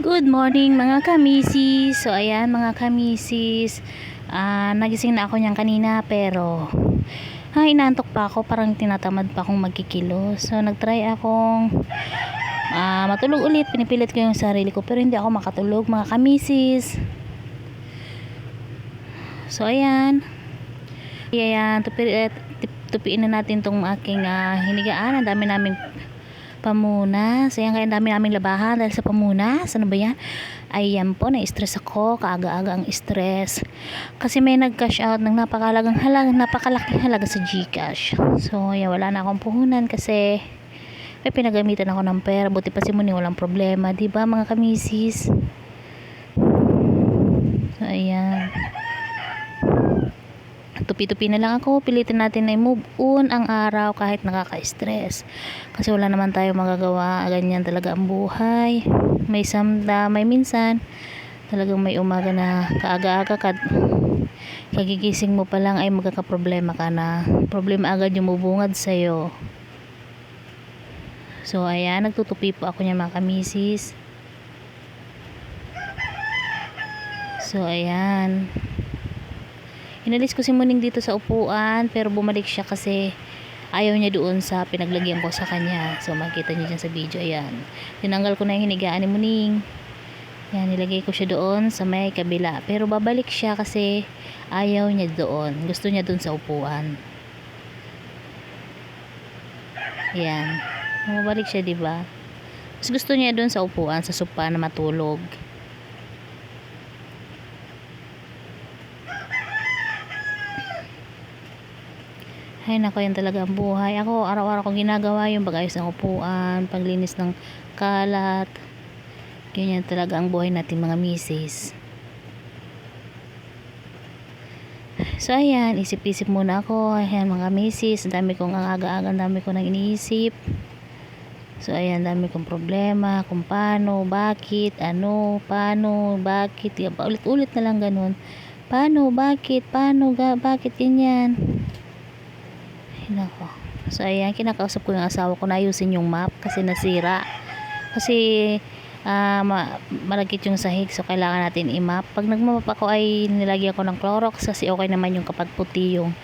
Good morning mga kamisis. So ayan mga kamisis, nagising na ako niyan kanina pero inaantok pa ako, parang tinatamad pa akong magkikilo. So nagtry akong matulog ulit, pinipilit ko yung sarili ko pero hindi ako makatulog mga kamisis. So ayan, tupiin na natin tong aking hinigaan. Ang dami naming pamunas. Ayan, kaya dami naming labahan dahil sa pamunas. Ano ba yan? Ayan po, na-stress ako. Kaaga-aga ang stress. Kasi may nag-cash out ng napakalaking halaga sa GCash. So, ayan, wala na akong puhunan kasi may pinagamitan ako ng pera. Buti pa si Muni, walang problema. Diba mga kamisis? So, ayan. Tupi-tupi na lang ako, pilitin natin na i-move on ang araw kahit nakaka-stress kasi wala naman tayo magagawa, ganyan talaga ang buhay. May minsan talagang may umaga na kaaga-aga kagigising mo pa lang ay magkakaproblema ka na, problema agad yung bubungad sa'yo. So ayan, nagtutupi po ako niyan mga kamisis. So ayan, inalis ko si Muning dito sa upuan pero bumalik siya kasi ayaw niya doon sa pinaglagyan ko sa kanya. So makita niyo dyan sa video. Ayan, tinanggal ko na yung hinigaan ni Muning. Ayan, nilagay ko siya doon sa may kabila pero babalik siya kasi ayaw niya doon, gusto niya doon sa upuan. Ayan, bumabalik siya, diba? Mas gusto niya doon sa upuan, sa sopa na matulog. Ay nako, yan talaga ang buhay. Ako araw-araw kong ginagawa yung pag-ayos ng upuan, paglinis ng kalat. Ganyan talaga ang buhay natin mga misis. So ayan, isip-isip muna ako. Ayan mga misis, dami kong aga-aga, dami ko nang iniisip. So ayan, dami kong problema kung paano, bakit, ano, paano, bakit. Ulit-ulit na lang ganun. Paano, bakit, bakit ganyan. Nako. So ayan, kinakausap ko yung asawa ko na ayusin yung map kasi nasira. Kasi malagkit yung sahig, so kailangan natin i-map. Pag nagmamap ako ay nilagyan ko ng Clorox kasi okay naman yung kapag puti yung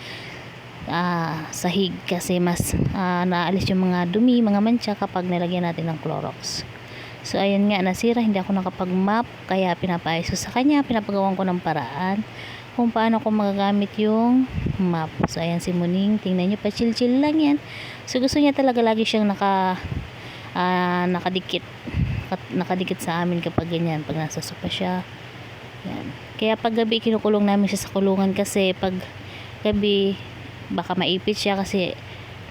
sahig kasi mas naalis yung mga dumi, mga mancha kapag nilagyan natin ng Clorox. So ayun nga, nasira, hindi ako nakapag-map kaya pinapaayos ko sa kanya, pinapagawan ko ng paraan kung paano ko magagamit yung map. So ayan si Muning, tingnan nyo, pa chill lang yan. So gusto niya talaga lagi siyang nakadikit sa amin kapag ganyan, pag nasa sopa siya. Yan. Kaya pag gabi kinukulong namin siya sa kulungan kasi pag gabi baka maipit siya kasi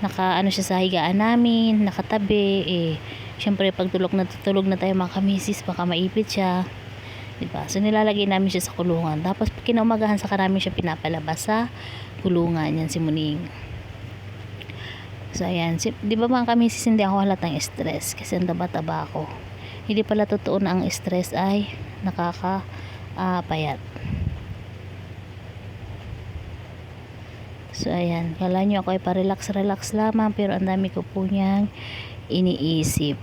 naka siya sa higaan namin, nakatabi. Syempre pag tulog na tayo mga kamisis, baka maipit siya, diba? So nilalagay namin siya sa kulungan, tapos pag kinaumagahan saka namin siya pinapalabas sa kulungan. Yan si Muning. So ayan, diba mga kamisis, hindi ako halatang stress kasi ang taba-taba ako. Hindi pala totoo na ang stress ay nakakapayat. So ayan, kala nyo ako ay pa-relax lamang pero ang dami ko po niyang iniisip.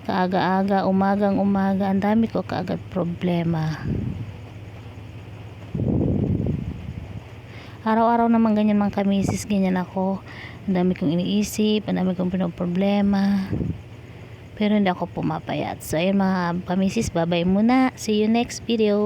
Kaaga-aga, umagang-umaga, ang dami ko kaagad problema. Araw-araw naman ganyan mga kamisis, ganyan ako. Ang dami kong iniisip, ang dami kong pinoproblema. Pero hindi ako pumapayat. So ayun mga kamisis, bye-bye muna. See you next video.